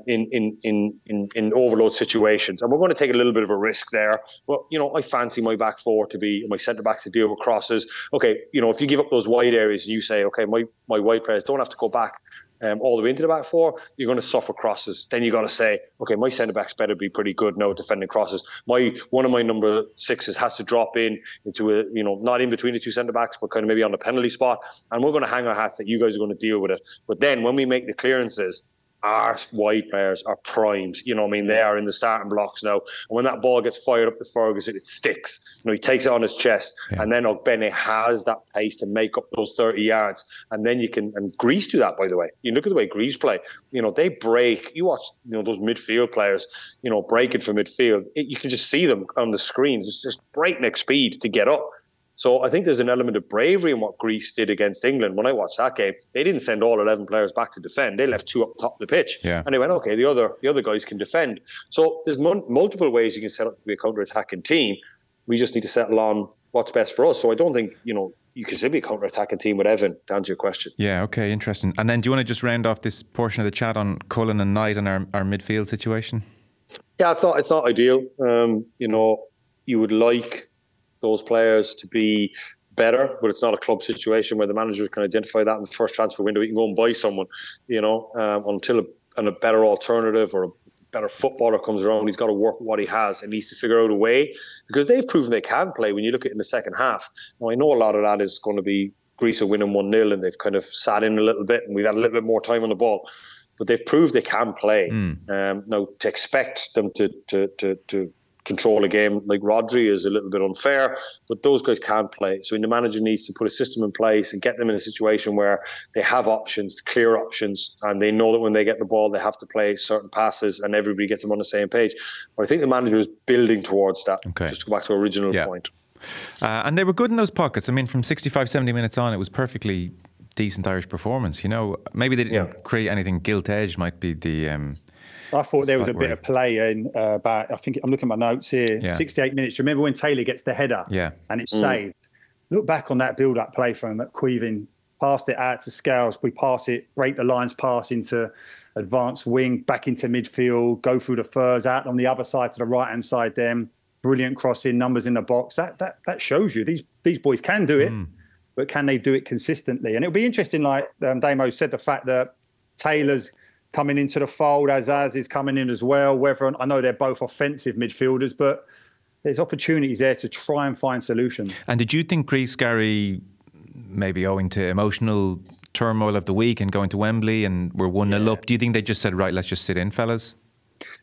in overload situations, and we're going to take a little bit of a risk there. But I fancy my back 4 to be my centre backs to deal with crosses. Okay, if you give up those wide areas and you say, okay, my wide players don't have to go back all the way into the back 4, you're going to suffer crosses. Then you got to say, okay, my centre backs better be pretty good now at defending crosses. One of my number 6s has to drop into not in between the two centre backs, but kind of maybe on the penalty spot, and we're going to hang our hats that you guys are going to deal with it. But then when we make the clearances, our wide players are primed. They are in the starting blocks now. And when that ball gets fired up to Ferguson, it sticks. He takes it on his chest. Yeah. And then Ogbene has that pace to make up those 30 yards. And then and Greece do that, by the way. You look at the way Greece play. They break. You watch, those midfield players, breaking from midfield. You can just see them on the screen. It's just breakneck speed to get up. So I think there's an element of bravery in what Greece did against England. When I watched that game, they didn't send all 11 players back to defend. They left 2 up top of the pitch. Yeah. And they went, okay, the other guys can defend. So there's multiple ways you can set up to be a counter-attacking team. We just need to settle on what's best for us. So I don't think, you can still be a counter-attacking team with Evan, to answer your question. Yeah, okay, interesting. And then do you want to just round off this portion of the chat on Cullen and Knight and our midfield situation? Yeah, it's not ideal. You would like those players to be better, but it's not a club situation where the manager can identify that in the first transfer window. He can go and buy someone, until a better alternative or a better footballer comes around. He's got to work with what he has and needs to figure out a way, because they've proven they can play when you look at it in the second half. Now, I know a lot of that is going to be Greece are winning 1-0 and they've kind of sat in a little bit and we've had a little bit more time on the ball, but they've proved they can play. Now, to expect them to control a game like Rodri is a little bit unfair, but those guys can play. So the manager needs to put a system in place and get them in a situation where they have options, clear options, and they know that when they get the ball, they have to play certain passes and everybody gets them on the same page. But I think the manager is building towards that. Okay. Just to go back to the original point. And they were good in those pockets. I mean, from 65, 70 minutes on, it was perfectly decent Irish performance. Maybe they didn't create anything gilt-edged, might be the... I thought there was a bit of play in about, I think I'm looking at my notes here, 68 minutes. Remember when Taylor gets the header and it's saved? Look back on that build-up play from McQueevin, passed it out to Scales. We pass it, break the lines, pass into advanced wing, back into midfield, go through the Furs, out on the other side to the right-hand side then. Brilliant crossing, numbers in the box. That shows you these boys can do it, but can they do it consistently? And it'll be interesting, like Damo said, the fact that Taylor's coming into the fold, Azaz is coming in as well. I know they're both offensive midfielders, but there's opportunities there to try and find solutions. And did you think Greece, Gary, maybe owing to emotional turmoil of the week and going to Wembley and we're 1-0 up, do you think they just said, right, let's just sit in, fellas?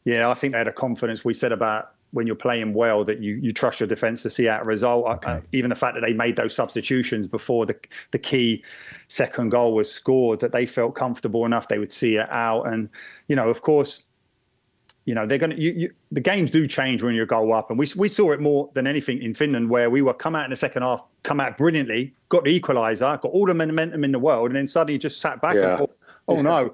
Yeah, I think they had a confidence. We said about when you're playing well that you trust your defence to see out a result. Okay. Even the fact that they made those substitutions before the key second goal was scored, that they felt comfortable enough they would see it out. And, of course, they're going to. The games do change when you go up, and we saw it more than anything in Finland, where we were come out in the second half, come out brilliantly, got the equaliser, got all the momentum in the world, and then suddenly just sat back and thought, oh no,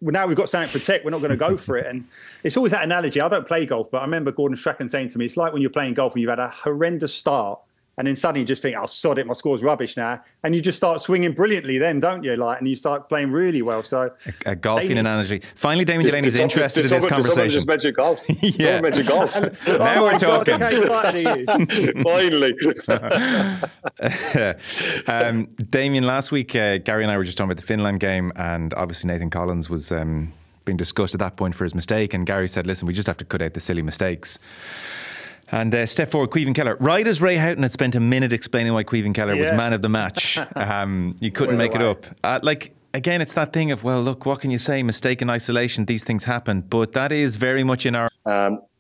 now we've got something to protect. We're not going to go for it. And it's always that analogy. I don't play golf, but I remember Gordon Strachan saying to me, it's like when you're playing golf and you've had a horrendous start and then suddenly you just think, "Oh, sod it, my score's rubbish now," and you just start swinging brilliantly, then, don't you? And you start playing really well. So a golfing analogy. Finally, Damien Delaney's interested in this conversation. Just mentioned golf. Yeah. Someone mentioned golf. Now we're talking. Finally. Damien, last week, Gary and I were just talking about the Finland game, and obviously Nathan Collins was being discussed at that point for his mistake, and Gary said, listen, we just have to cut out the silly mistakes. And step forward, Caoimhín Kelleher. Right as Ray Houghton had spent a minute explaining why Caoimhín Kelleher was man of the match, you couldn't make it up. Again, it's that thing of, well, look, what can you say? Mistake in isolation, these things happen. But that is very much in our...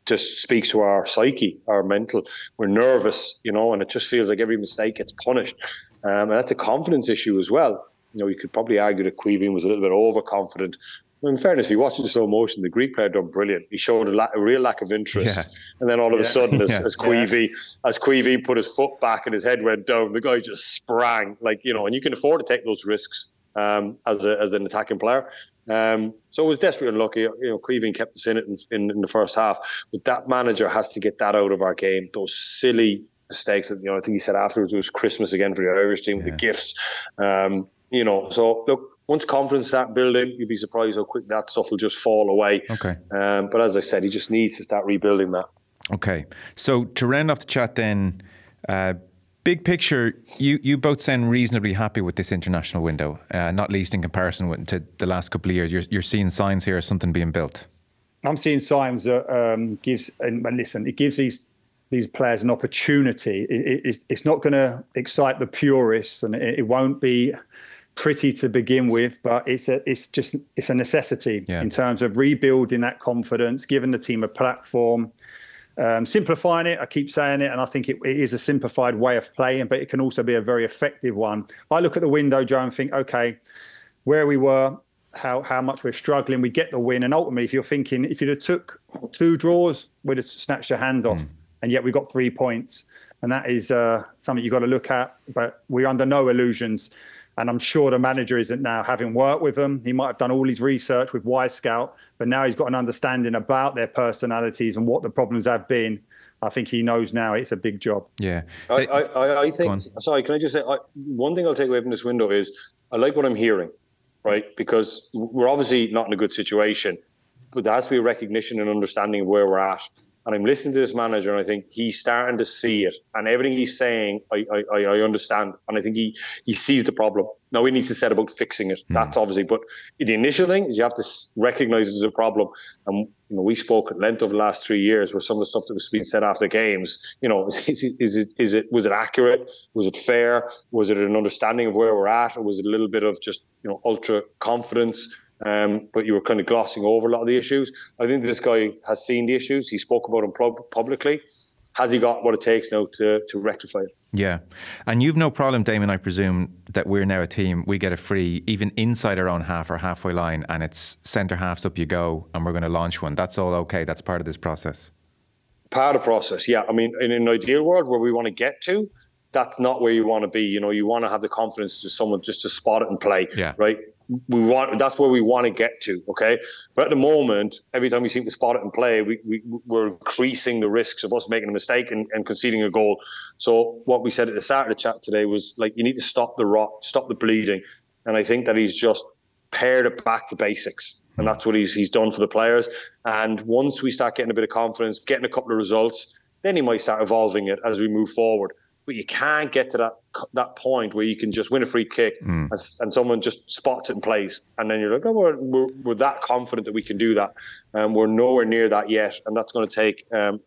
just speaks to our psyche, our mental. We're nervous, and it just feels like every mistake gets punished. And that's a confidence issue as well. You could probably argue that Caoimhín was a little bit overconfident. In fairness, if you watch it in slow motion, the Greek player done brilliant. He showed a real lack of interest. And then all of a sudden, as Caoimhín put his foot back and his head went down, the guy just sprang. And you can afford to take those risks as an attacking player. So it was desperate unlucky. Caoimhín kept us in it in the first half. But that manager has to get that out of our game. Those silly mistakes that, I think he said afterwards it was Christmas again for the Irish team with the gifts. So look, once confidence starts building, you'd be surprised how quick that stuff will just fall away. Okay. But as I said, he just needs to start rebuilding that. Okay. So to round off the chat then, big picture, you both sound reasonably happy with this international window, not least in comparison to the last couple of years. You're seeing signs here of something being built. I'm seeing signs that it gives these players an opportunity. It's not going to excite the purists, and it won't be pretty to begin with, but it's a necessity in terms of rebuilding that confidence, giving the team a platform, simplifying it. I keep saying it, and I think it is a simplified way of playing, but it can also be a very effective one. I look at the window, Joe, and think, okay, where we were, how much we're struggling, we get the win, and ultimately, if you're thinking, if you'd have took 2 draws, we'd have snatched your hand off, and yet we got 3 points, and that is something you've got to look at. But we're under no illusions. And I'm sure the manager isn't now, having worked with them. He might have done all his research with Wyscout, but now he's got an understanding about their personalities and what the problems have been. I think he knows now it's a big job. Yeah. I think, sorry, can I just say, one thing I'll take away from this window is I like what I'm hearing, right? Because we're obviously not in a good situation, but there has to be a recognition and understanding of where we're at. And I'm listening to this manager, and I think he's starting to see it. And everything he's saying, I understand. And I think he sees the problem. Now he needs to set about fixing it. That's obviously. But the initial thing is you have to recognise there's a problem. And we spoke at length over the last 3 years where some of the stuff that was being said after games, was it accurate? Was it fair? Was it an understanding of where we're at? Or was it a little bit of just, ultra confidence? But you were kind of glossing over a lot of the issues. I think this guy has seen the issues. He spoke about them publicly. Has he got what it takes now to rectify it? Yeah. And you've no problem, Damien, I presume, that we're now a team, we get a free, even inside our own half or halfway line, and it's centre halves up you go, and we're going to launch one. That's all okay. That's part of this process. Part of the process, yeah. I mean, in an ideal world where we want to get to, that's not where you want to be. You want to have the confidence to someone just to spot it and play, right? That's where we want to get to, okay? But at the moment, every time we seem to spot it and play, we're increasing the risks of us making a mistake and conceding a goal. So what we said at the start of the chat today was, you need to stop the rot, stop the bleeding. And I think that he's just pared it back to basics. And that's what he's done for the players. And once we start getting a bit of confidence, getting a couple of results, then he might start evolving it as we move forward. But you can't get to that point where you can just win a free kick and someone just spots it and plays. And then you're like, oh, we're that confident that we can do that. We're nowhere near that yet. And that's going to take a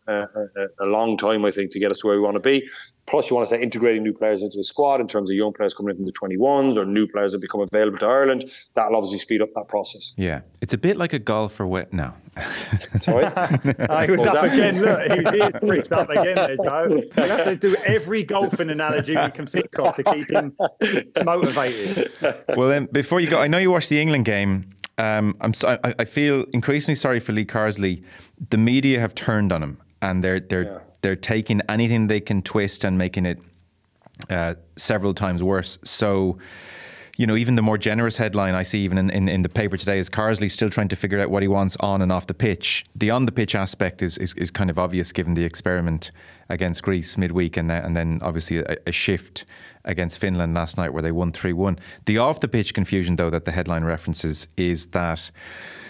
long time, I think, to get us to where we want to be. Plus, you want to start integrating new players into the squad in terms of young players coming in from the 21s or new players that become available to Ireland. That'll obviously speed up that process. Yeah. It's a bit like a golfer now. Sorry? He was up again. Look, his ears pricked up again there, Joe. We'll have to do every golfing analogy we can think of to keep him motivated. Well, then, before you go, I know you watched the England game. I feel increasingly sorry for Lee Carsley. The media have turned on him, and they're taking anything they can twist and making it several times worse. So you know, even the more generous headline I see even in the paper today is Carsley still trying to figure out what he wants on and off the pitch. The on the pitch aspect is kind of obvious given the experiment against Greece midweek and then obviously a shift against Finland last night where they won 3-1. The off the pitch confusion though that the headline references is that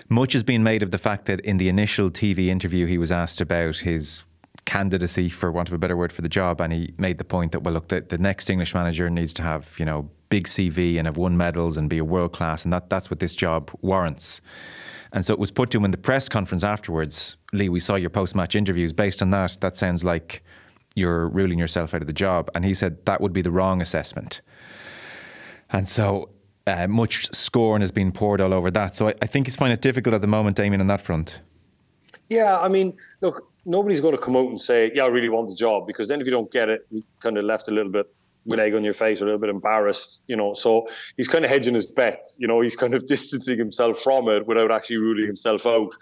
much has been made of the fact that in the initial TV interview he was asked about his candidacy, for want of a better word, for the job, and he made the point that, well, look, the next English manager needs to have, you know, big CV and have won medals and be a world class, and that's what this job warrants. And so it was put to him in the press conference afterwards, Lee, we saw your post-match interviews. Based on that sounds like you're ruling yourself out of the job. And he said that would be the wrong assessment. And so much scorn has been poured all over that. So I think he's finding it difficult at the moment, Damien, on that front. Yeah, I mean, look, nobody's going to come out and say, yeah, I really want the job, because then if you don't get it, you kind of left a little bit with egg on your face, or a little bit embarrassed, you know. So he's kind of hedging his bets, you know, he's kind of distancing himself from it without actually ruling himself out.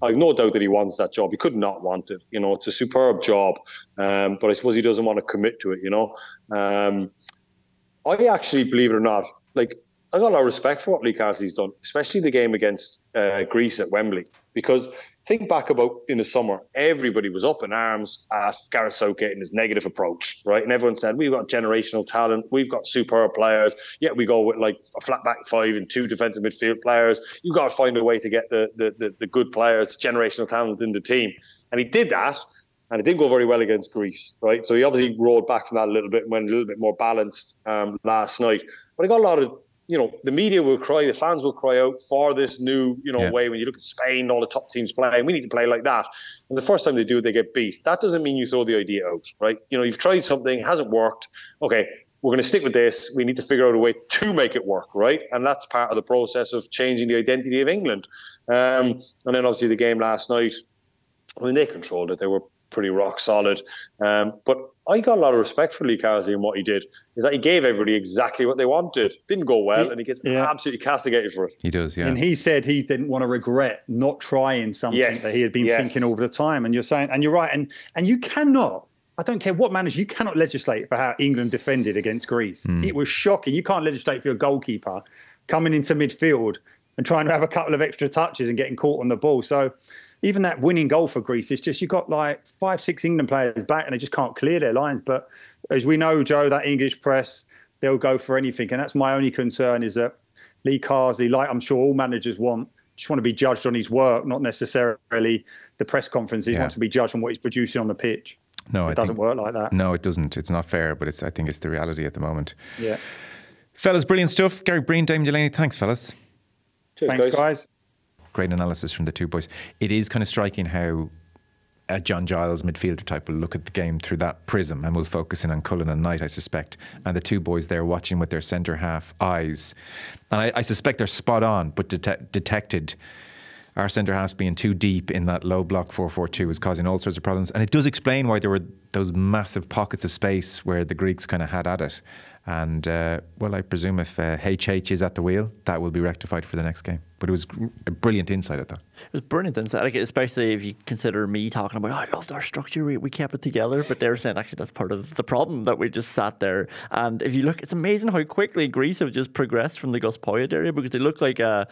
I've no doubt that he wants that job. He could not want it, you know. It's a superb job, but I suppose he doesn't want to commit to it, you know. I actually, believe it or not, like, I got a lot of respect for what Lee Carsley's done, especially the game against Greece at Wembley. Because think back about in the summer, everybody was up in arms at Gareth Southgate and his negative approach, right? And everyone said, we've got generational talent, we've got superb players, yet we go with like a flat back five and two defensive midfield players. You've got to find a way to get the good players, generational talent in the team. And he did that. And it didn't go very well against Greece, right? So he obviously rolled back from that a little bit and went a little bit more balanced last night. But I got a lot of, you know, the media will cry, the fans will cry out for this new, you know, way. When you look at Spain, all the top teams playing, we need to play like that. And the first time they do, they get beat. That doesn't mean you throw the idea out, right? You know, you've tried something, it hasn't worked. Okay, we're going to stick with this. We need to figure out a way to make it work, right? And that's part of the process of changing the identity of England. And then obviously the game last night, I mean, they controlled it. They were pretty rock solid. But I got a lot of respect for Lee Carsley and what he did, is that he gave everybody exactly what they wanted. Didn't go well, and he gets absolutely castigated for it. He does, yeah. And he said he didn't want to regret not trying something that he had been thinking all the time. And you're saying, and you're right, and you cannot, I don't care what manager, you cannot legislate for how England defended against Greece. It was shocking. You can't legislate for your goalkeeper coming into midfield and trying to have a couple of extra touches and getting caught on the ball. So even that winning goal for Greece, it's just, you've got like 5-6 England players back and they just can't clear their lines. But as we know, Joe, that English press, they'll go for anything. And that's my only concern, is that Lee Carsley, like I'm sure all managers want, just want to be judged on his work, not necessarily the press conferences. He wants to be judged on what he's producing on the pitch. No, it doesn't work like that. No, it doesn't. It's not fair, but I think it's the reality at the moment. Yeah. Fellas, brilliant stuff. Gary Breen, Damien Delaney, thanks, fellas. Cheers, Thanks, guys. Great analysis from the two boys. It is kind of striking how a John Giles midfielder type will look at the game through that prism, and we'll focus in on Cullen and Knight, I suspect. And the two boys there watching with their centre half eyes. And I suspect they're spot on, but detected our centre halves being too deep in that low block 4-4-2 was causing all sorts of problems. And it does explain why there were those massive pockets of space where the Greeks kind of had at it. And, well, I presume if HH is at the wheel, that will be rectified for the next game. But it was a brilliant insight, I thought. It was brilliant insight, like, especially if you consider me talking about, I loved our structure, we kept it together. But they're saying, actually, that's part of the problem, that we just sat there. And if you look, it's amazing how quickly Greece have just progressed from the Gus Poyet area, because they look like a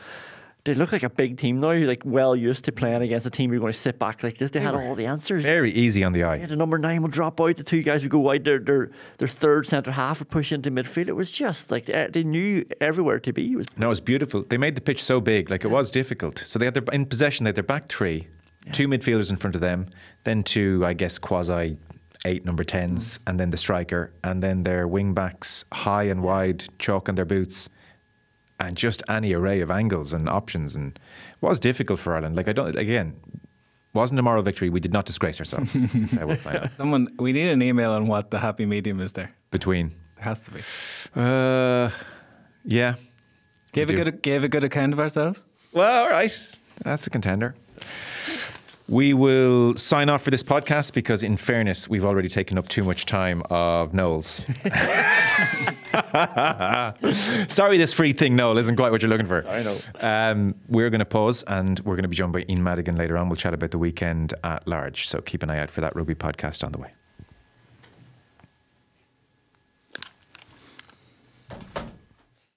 big team now, like well used to playing against a team you're going to sit back like this. They had all the answers. Very easy on the eye. Yeah, the number 9 will drop out, the two guys would go wide, their third centre half would push into midfield. It was just like they knew everywhere to be. No, it was beautiful. They made the pitch so big, like it was difficult. So they had in possession, they had their back three, two midfielders in front of them, then two, I guess, quasi 8 number 10s, and then the striker, and then their wing backs high and wide, chalk on their boots. And just any array of angles and options, and it was difficult for Ireland. Like, wasn't a moral victory. We did not disgrace ourselves. So we'll sign off. We need an email on what the happy medium is there. Between. There has to be. Yeah. Gave a good account of ourselves? Well, all right. That's a contender. We will sign off for this podcast because, in fairness, we've already taken up too much time of Noel's. Sorry, this free thing, Noel, isn't quite what you're looking for. Sorry, Noel. We're going to pause, and we're going to be joined by Ian Madigan later on. We'll chat about the weekend at large. So keep an eye out for that rugby podcast on the way.